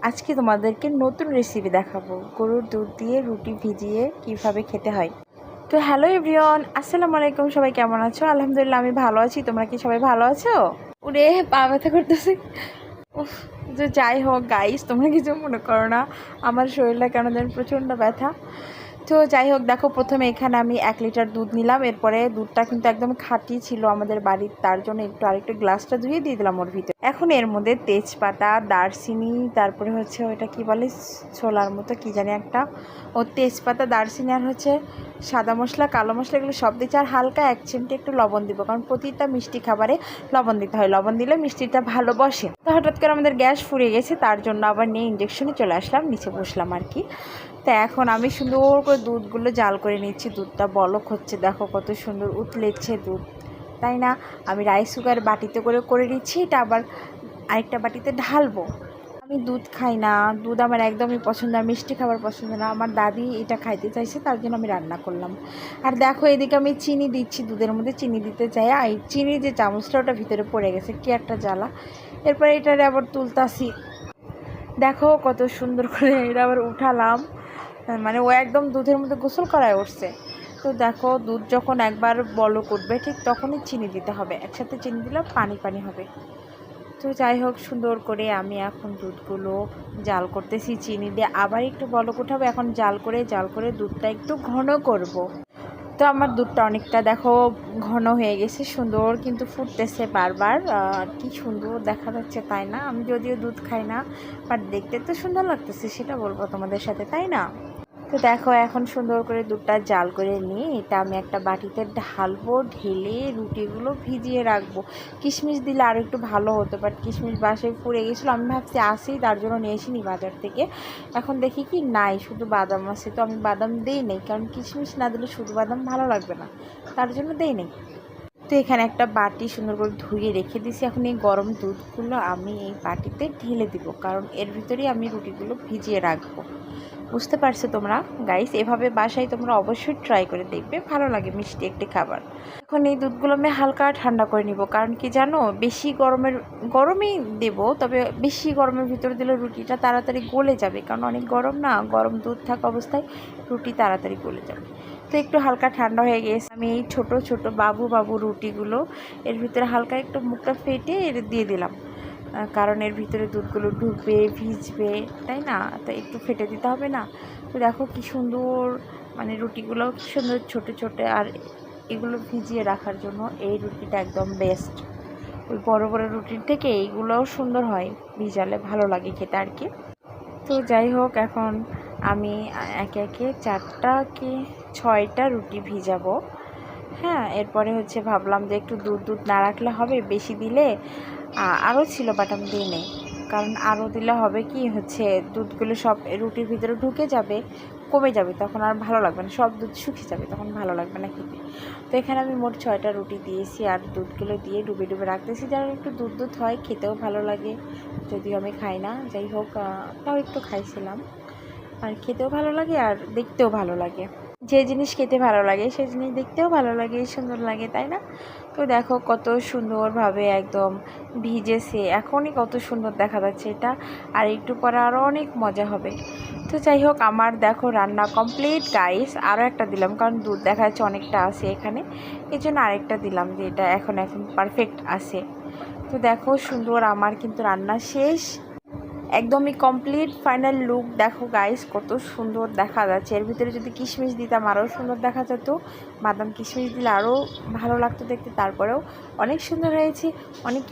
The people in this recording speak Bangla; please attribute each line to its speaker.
Speaker 1: আজকে তোমাদেরকে নতুন রেসিপি দেখাবো, গরুর দুধ দিয়ে রুটি ভিজিয়ে কিভাবে খেতে হয়। তো হ্যালো এভরিওয়ান, আসসালামু আলাইকুম। সবাই কেমন আছো? আলহামদুলিল্লাহ আমি ভালো আছি। তোমরা কি সবাই ভালো আছো? উরে পা ব্যথা করতেছে। উফ, যে যাই হোক গাইস, তোমরা কিছু মনে করো না, আমার শরীরটা কেন যেন প্রচণ্ড ব্যথা। তো যাই হোক, দেখো প্রথমে এখানে আমি 1 লিটার দুধ নিলাম। এরপরে দুধটা কিন্তু একদম খাঁটি ছিল আমাদের বাড়ির, তার জন্য আরেকটু গ্লাসটা ধুয়ে দিয়ে দিলাম ওর ভিতরে। এখন এর মধ্যে তেজপাতা, দারচিনি, তারপরে হচ্ছে ওইটা কি বলে, ছোলার মতো কি জানি একটা, ও তেজপাতা, দারচিনি আর হচ্ছে সাদা মশলা, কালো মশলা, এগুলো সব দিচ্ছি। আর হালকা 1 চিমটি একটু লবণ দিব, কারণ প্রতিটা মিষ্টি খাবারে লবণ দিতে হয়, লবণ দিলে মিষ্টিটা ভালো বসে। তো হঠাৎ করে আমাদের গ্যাস ফুরিয়ে গেছে, তার জন্য আবার নিয়ে ইন্ডাকশনে চলে আসলাম, নিচে বসলাম আর কি। তো এখন আমি সুন্দর করে দুধগুলো জাল করে নিচ্ছি। দুধটা বলক হচ্ছে, দেখো কত সুন্দর উতলেছে দুধ, তাই না? আমি রাইস কুকার বাটিতে করে নিচ্ছি, এটা আবার আরেকটা বাটিতে ঢালবো। আমি দুধ খাই না, দুধ আমার একদমই পছন্দ না, মিষ্টি খাবার পছন্দ না। আমার দাদি এটা খাইতে চাইছে, তার জন্য আমি রান্না করলাম। আর দেখো এদিকে আমি চিনি দিচ্ছি, দুধের মধ্যে চিনি দিতে চাই, আর চিনির যে চামচটা ওটা ভিতরে পড়ে গেছে, কি একটা জ্বালা। এরপরে এটারে আবার তুলতাছি, দেখো কত সুন্দর করে এটা আবার উঠালাম। মানে ও একদম দুধের মধ্যে গোসল করায় উঠছে। তো দেখো দুধ যখন একবার বলক উঠবে ঠিক তখনই চিনি দিতে হবে, একসাথে চিনি দিলে পানি পানি হবে। তো যাই হোক, সুন্দর করে আমি এখন দুধগুলো জাল করতেছি চিনি দিয়ে, আবার একটু বলক উঠাবো। এখন জাল করে দুধটা একটু ঘন করব। তো আমার দুধটা অনেকটা দেখো ঘন হয়ে গেছে, সুন্দর কিন্তু ফুটতেছে বারবার। কি সুন্দর দেখা যাচ্ছে, তাই না? আমি যদিও দুধ খাই না, বাট দেখতে তো সুন্দর লাগতেছে, সেটা বলবো তোমাদের সাথে, তাই না? তো দেখো এখন সুন্দর করে দুধটা জাল করে নিয়ে এটা আমি একটা বাটিতে ঢালবো, ঢেলে রুটিগুলো ভিজিয়ে রাখবো। কিশমিশ দিলে আরও একটু ভালো হতো, বাট কিশমিশ বাসায় পুড়ে গেছিলো। আমি ভাবছি আসেই, তার জন্য নিয়ে এসিনি বাজার থেকে। এখন দেখি কি নাই, শুধু বাদাম আছে। তো আমি বাদাম দিই নেই, কারণ কিশমিশ না দিলে শুধু বাদাম ভালো লাগবে না, তার জন্য দেই নেই। তো এখানে একটা বাটি সুন্দর করে ধুয়ে রেখে দিছি। এখন এই গরম দুধগুলো আমি এই বাটিতে ঢেলে দিব, কারণ এর ভিতরেই আমি রুটিগুলো ভিজিয়ে রাখবো। বুঝতে পারছো তোমরা গাইস? এভাবে বাসায় তোমরা অবশ্যই ট্রাই করে দেখবে, ভালো লাগে মিষ্টি একটি খাবার। এখন এই দুধগুলো আমি হালকা ঠান্ডা করে নিব, কারণ কি জানো, বেশি গরমেই দেব, তবে বেশি গরমের ভিতরে দিলে রুটিটা তাড়াতাড়ি গলে যাবে, কারণ অনেক গরম না, গরম দুধ থাকা অবস্থায় রুটি তাড়াতাড়ি গলে যাবে। তো একটু হালকা ঠান্ডা হয়ে গেছে, আমি এই ছোট ছোট বাবু রুটিগুলো এর ভিতরে হালকা একটু মুখটা ফেটে দিয়ে দিলাম, কারণ এর ভিতরে দুধগুলো ঢুকবে, ভিজবে, তাই না? তো একটু ফেটে দিতে হবে না? তো দেখো কি সুন্দর, মানে রুটিগুলো কি সুন্দর ছোট ছোট। আর এগুলো ভিজিয়ে রাখার জন্য এই রুটিটা একদম বেস্ট। ওই বড় বড় রুটির থেকে এইগুলোও সুন্দর হয়, ভিজালে ভালো লাগে খেতে আর কি। তো যাই হোক, এখন আমি একে একে 4টা কি 6টা রুটি ভিজাবো। হ্যাঁ, এরপরে হচ্ছে ভাবলাম যে একটু দুধ না রাখলে হবে, বেশি দিলে আরও ছিল, বাট আমি দিই নেই, কারণ আরও দিলে হবে কি হচ্ছে, দুধগুলো সব রুটির ভিতরে ঢুকে যাবে, কমে যাবে, তখন আর ভালো লাগবে না, সব দুধ শুকিয়ে যাবে, তখন ভালো লাগবে না খেতে। তো এখানে আমি মোট 6টা রুটি দিয়েছি, আর দুধগুলো দিয়ে ডুবে রাখতেছি, যেন একটু দুধ হয়, খেতেও ভালো লাগে। যদিও আমি খাই না, যাই হোক তাও একটু খাইছিলাম। আর খেতেও ভালো লাগে আর দেখতেও ভালো লাগে, যে জিনিস খেতে ভালো লাগে সেই জিনিস দেখতেও ভালো লাগে, সুন্দর লাগে, তাই না? তো দেখো কত সুন্দরভাবে একদম ভিজেছে, এখনই কত সুন্দর দেখা যাচ্ছে এটা, আর একটু পরে আরও অনেক মজা হবে। তো যাই হোক, আমার দেখো রান্না কমপ্লিট গাইস। আরও একটা দিলাম, কারণ দুধ দেখা যাচ্ছে অনেকটা আছে এখানে, এই জন্য আরেকটা দিলাম, যে এটা এখন পারফেক্ট আছে। তো দেখো সুন্দর, আমার কিন্তু রান্না শেষ, একদমই কমপ্লিট ফাইনাল লুক দেখো গাইস, কত সুন্দর দেখা যাচ্ছে। এর ভিতরে যদি কিশমিশ দিতাম আরও সুন্দর দেখা যেত, বাদাম কিশমিশ দিলে আরও ভালো লাগতো দেখতে। তারপরেও অনেক সুন্দর হয়েছে, অনেক